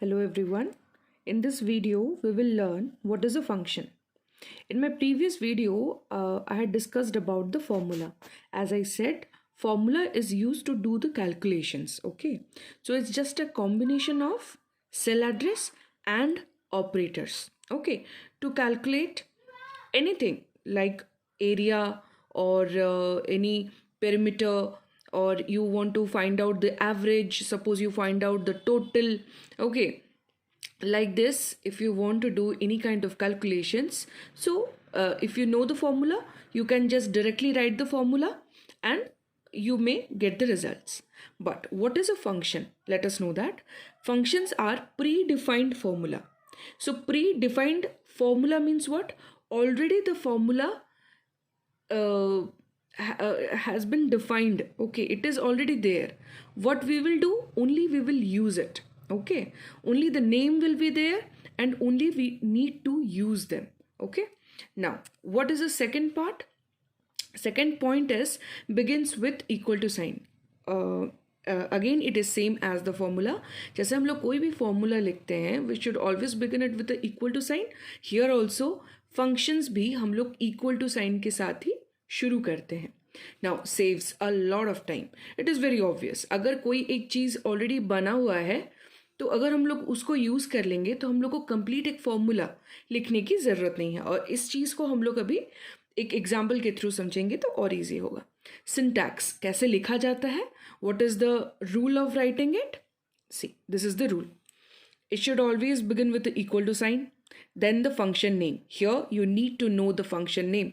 Hello everyone. In this video, we will learn what is a function. In my previous video, I had discussed about the formula. As I said, formula is used to do the calculations. Okay, so it's just a combination of cell address and operators. Okay, to calculate anything like area or any perimeter, or you want to find out the average, suppose you find out the total. Okay, like this, if you want to do any kind of calculations, so if you know the formula, you can just directly write the formula and you may get the results. But what is a function? Let us know that functions are predefined formula. So predefined formula means what? Already the formula has been defined. Okay, it is already there. What we will do, only we will use it. Okay, only the name will be there and only we need to use them. Okay, now what is the second part? Second point is begins with equal to sign. Again it is same as the formula. जैसे हम लोग कोई भी formula लिखते हैं, we should always begin it with equal to sign. Here also functions भी हम लोग इक्वल टू साइन के साथ ही शुरू करते हैं. Now saves a lot of time. It is very obvious. अगर कोई एक चीज़ ऑलरेडी बना हुआ है तो अगर हम लोग उसको यूज़ कर लेंगे तो हम लोग को कंप्लीट एक फॉर्मूला लिखने की ज़रूरत नहीं है. और इस चीज़ को हम लोग अभी एक एग्जाम्पल के थ्रू समझेंगे तो और ईजी होगा. सिंटैक्स कैसे लिखा जाता है, what is the rule of writing it? See, this is the rule. It should always begin with the equal to sign, then the function name. Here you need to know the function name.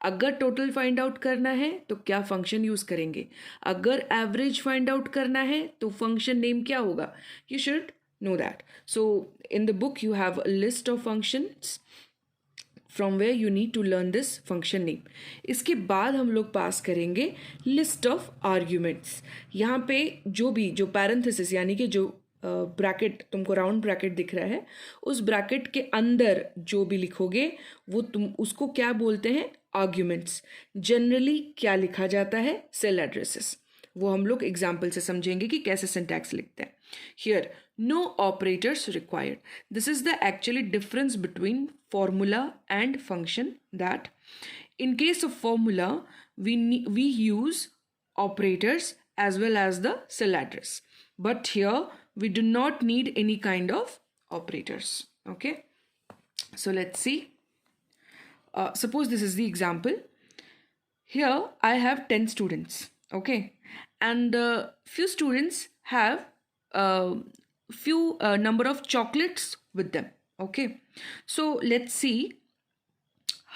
अगर total find out करना है तो क्या function use करेंगे, अगर average find out करना है तो फंक्शन नेम क्या होगा, you should know that. So in the book you have a list of functions from where you need to learn this function name. इसके बाद हम लोग पास करेंगे list of arguments. यहाँ पे जो parenthesis यानी कि जो ब्रैकेट तुमको राउंड ब्रैकेट दिख रहा है, उस ब्रैकेट के अंदर जो भी लिखोगे वो तुम उसको क्या बोलते हैं, आर्ग्यूमेंट्स. जनरली क्या लिखा जाता है, सेल एड्रेसेस. वो हम लोग एग्जाम्पल से समझेंगे कि कैसे सिंटैक्स लिखते हैं. Here no operators required. This is the actually difference between formula and function, that in case of formula we use operators as well as the cell address, but here we do not need any kind of operators. Okay, so let's see. Suppose this is the example. Here I have 10 students. Okay, and few students have few number of chocolates with them. Okay, so let's see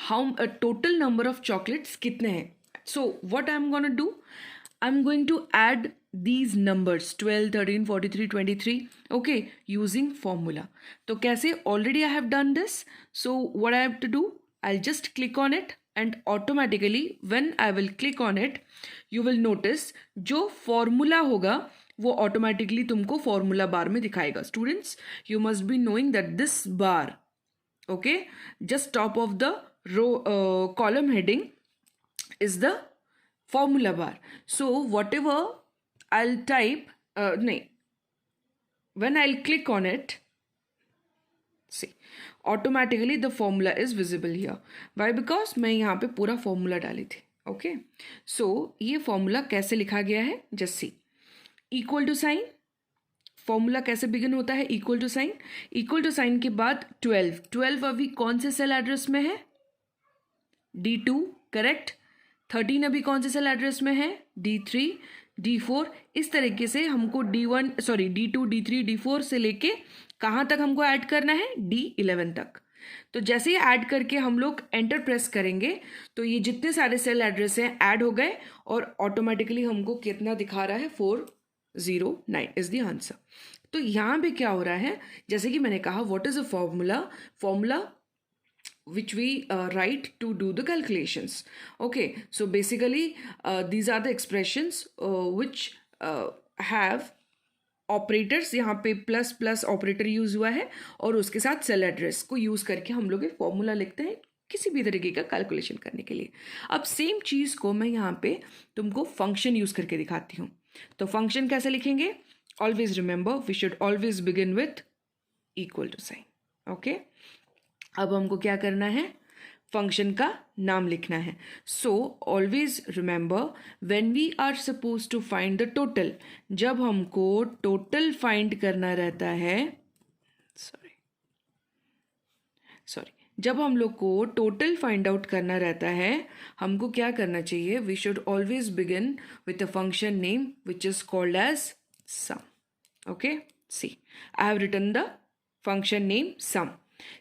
how a total number of chocolates कितने हैं. So what I'm gonna do, I'm going to add these numbers 12, 13, 43, 23. Okay, using formula. तो कैसे, already I have done this. So what I have to do, I'll just click on it and automatically when I will click on it, you will notice जो formula होगा वो automatically तुमको formula bar में दिखाएगा. Students, you must be knowing that this bar, okay, just top of the row column heading is the formula bar. So whatever I type, नहीं, when I'll click on it, see, automatically the formula is visible here. Why? Because मैं यहाँ पे पूरा formula डाली थी. Okay, सो ये formula कैसे लिखा गया है, just see. Equal to sign, formula कैसे बिगिन होता है, equal to sign. Equal to sign के बाद 12 अभी कौन से सेल एड्रेस में है, D2, करेक्ट. 13 अभी कौन से सेल एड्रेस में है, D3, D4. इस तरीके से हमको D2, D3, D4 से लेके कहाँ तक हमको ऐड करना है, D11 तक. तो जैसे ही ऐड करके हम लोग एंटर प्रेस करेंगे तो ये जितने सारे सेल एड्रेस हैं ऐड हो गए और ऑटोमेटिकली हमको कितना दिखा रहा है, 409 इज द आंसर. तो यहाँ पे क्या हो रहा है, जैसे कि मैंने कहा, what is a formula which we write to do the calculations. Okay, so basically these are the expressions which have operators. यहाँ पे प्लस प्लस ऑपरेटर यूज हुआ है और उसके साथ सेल एड्रेस को यूज करके हम लोग एक फॉर्मूला लिखते हैं किसी भी तरीके का कैलकुलेशन करने के लिए. अब सेम चीज़ को मैं यहाँ पे तुमको फंक्शन यूज करके दिखाती हूँ. तो फंक्शन कैसे लिखेंगे, always remember we should always begin with equal to sign. Okay, अब हमको क्या करना है, फंक्शन का नाम लिखना है। So always remember when we are suppose to find the total, जब हमको टोटल फाइंड करना रहता है, सॉरी जब हम लोग को टोटल फाइंड आउट करना रहता है, हमको क्या करना चाहिए, we should always begin with a function name which is called as sum. Okay, see I have written the function name sum.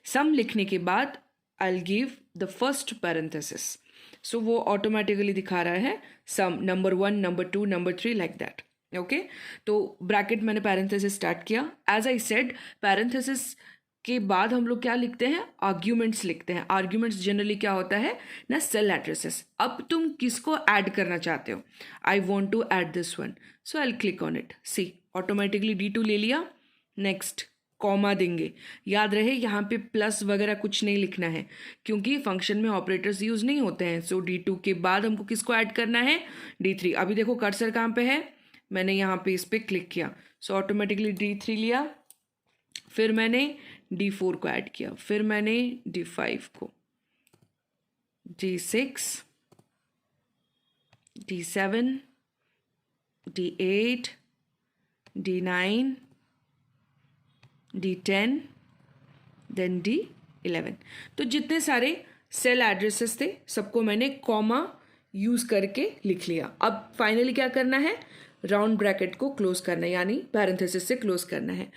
Sum लिखने के बाद I will give the first parenthesis, so वो ऑटोमेटिकली दिखा रहा है sum number 1, number 2, number 3 like that. Okay, तो bracket मैंने parenthesis start किया। एज आई सेड, पैरेंथेसिस के बाद हम लोग क्या लिखते हैं, आर्ग्यूमेंट्स लिखते हैं। आर्ग्यूमेंट्स जनरली क्या होता है ना, सेल एड्रेसेस। अब तुम किसको ऐड करना चाहते हो, I want to add this one, so I will click on it. See automatically D2 ले लिया। नेक्स्ट कॉमा देंगे, याद रहे यहाँ पे प्लस वगैरह कुछ नहीं लिखना है क्योंकि फंक्शन में ऑपरेटर्स यूज नहीं होते हैं। सो D2 के बाद हमको किसको ऐड करना है, D3। अभी देखो कर्सर कहाँ पे है, मैंने यहाँ पे इस पर क्लिक किया, सो ऑटोमेटिकली D3 लिया, फिर मैंने D4 को ऐड किया, फिर मैंने D5 को, D6, D7, D8, D9, D10, then D11। तो जितने सारे सेल एड्रेसेस थे सबको मैंने कॉमा यूज़ करके लिख लिया। अब फाइनली क्या करना है, राउंड ब्रैकेट को क्लोज करना है, यानी पैरेंथेसिस से क्लोज करना है।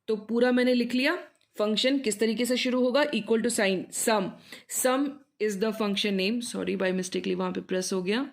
तो पूरा मैंने लिख लिया। फंक्शन किस तरीके से शुरू होगा, equal to sign sum. Sum is the function name, sorry by mistakely वहां पे प्रेस हो गया।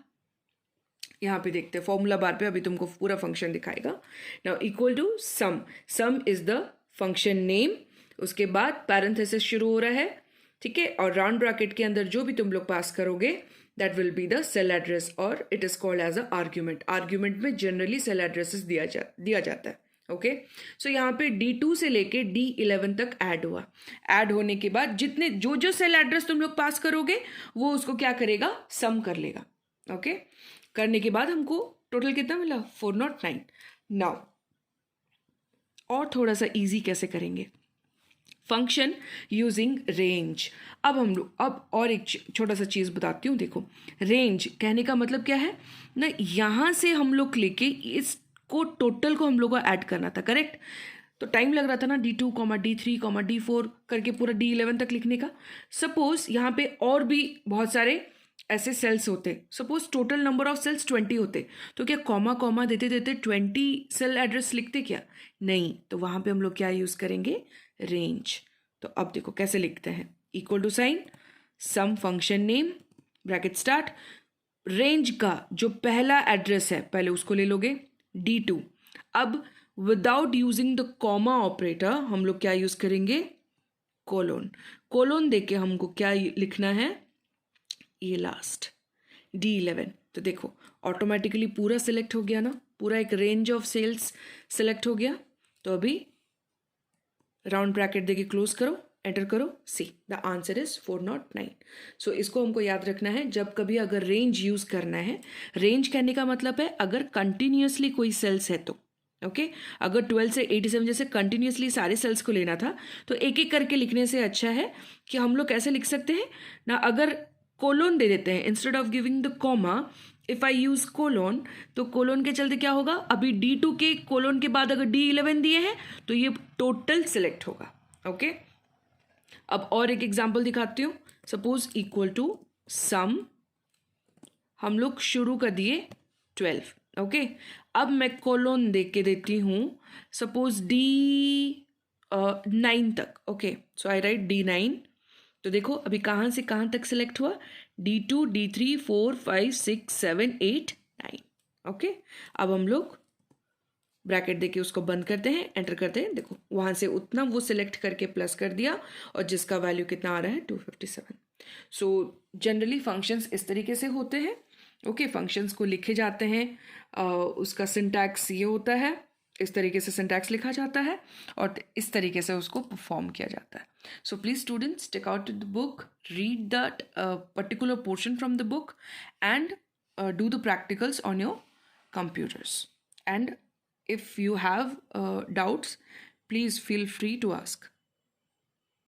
यहाँ पे देखते हैं फॉर्मूला बार पे, अभी तुमको पूरा फंक्शन दिखाएगा। Now equal to sum, sum is the function name. उसके बाद पैरेंथेसिस शुरू हो रहा है, ठीक है, और राउंड ब्रैकेट के अंदर जो भी तुम लोग पास करोगे that will be the cell address, और it is called as a argument. Argument में जनरली सेल एड्रेसेस दिया जाता है। ओके, सो यहाँ पे D2 से लेके D11 तक ऐड हुआ। ऐड होने के बाद जितने जो सेल एड्रेस तुम लोग पास करोगे वो उसको क्या करेगा, सम कर लेगा। ओके, करने के बाद हमको टोटल कितना मिला, 409। नाउ और थोड़ा सा इजी कैसे करेंगे, फंक्शन यूजिंग रेंज। अब हम लोग अब और एक छोटा सा चीज़ बताती हूँ। देखो, रेंज कहने का मतलब क्या है ना, यहाँ से हम लोग लेके इस को टोटल को हम लोग को ऐड करना था, करेक्ट। तो टाइम लग रहा था ना D2, D3, D4 करके पूरा D11 तक लिखने का। सपोज यहाँ पे और भी बहुत सारे ऐसे सेल्स होते, suppose total number of cells 20 होते, तो क्या कॉमा कॉमा देते देते 20 सेल एड्रेस लिखते क्या, नहीं। तो वहाँ पे हम लोग क्या यूज़ करेंगे, रेंज। तो अब देखो कैसे लिखते हैं, equal to sign sum function name bracket start, range का जो पहला एड्रेस है पहले उसको ले लोगे D2। अब without using the comma operator हम लोग क्या यूज करेंगे, कोलोन। कोलोन देके हमको क्या लिखना है, ये लास्ट D11। तो देखो ऑटोमेटिकली पूरा सिलेक्ट हो गया ना, पूरा एक रेंज ऑफ सेल्स सिलेक्ट हो गया। तो अभी राउंड ब्रैकेट देके क्लोज करो, एंटर करो, सी द आंसर इज 409। सो इसको हमको याद रखना है, जब कभी अगर रेंज यूज करना है, रेंज कहने का मतलब है अगर कंटिन्यूसली कोई सेल्स है तो, ओके अगर 12 से 87 जैसे कंटिन्यूसली सारे सेल्स को लेना था तो एक एक करके लिखने से अच्छा है कि हम लोग कैसे लिख सकते हैं ना, अगर कोलोन दे देते हैं instead of giving the comma, if I use colon, तो कोलोन के चलते क्या होगा, अभी D2 के कोलोन के बाद अगर D11 दिए हैं तो ये टोटल सिलेक्ट होगा। ओके, अब और एक एग्जांपल दिखाती हूँ। सपोज इक्वल टू सम, हम लोग शुरू कर दिए 12। ओके, अब मैं कोलोन देख के देती हूँ सपोज D9 तक। ओके, सो आई राइट D9। तो देखो अभी कहाँ से कहाँ तक सिलेक्ट हुआ, D2, D3, 4, 5, 6, 7, 8, 9। ओके, अब हम लोग ब्रैकेट देके उसको बंद करते हैं, एंटर करते हैं। देखो वहाँ से उतना वो सिलेक्ट करके प्लस कर दिया, और जिसका वैल्यू कितना आ रहा है 257। सो जनरली फंक्शंस इस तरीके से होते हैं। ओके, फंक्शंस को लिखे जाते हैं, उसका सिंटैक्स ये होता है, इस तरीके से सिंटैक्स लिखा जाता है और इस तरीके से उसको परफॉर्म किया जाता है। So please students take out the book, read that particular portion from the book and do the practicals on your computers. And if you have doubts, Please feel free to ask.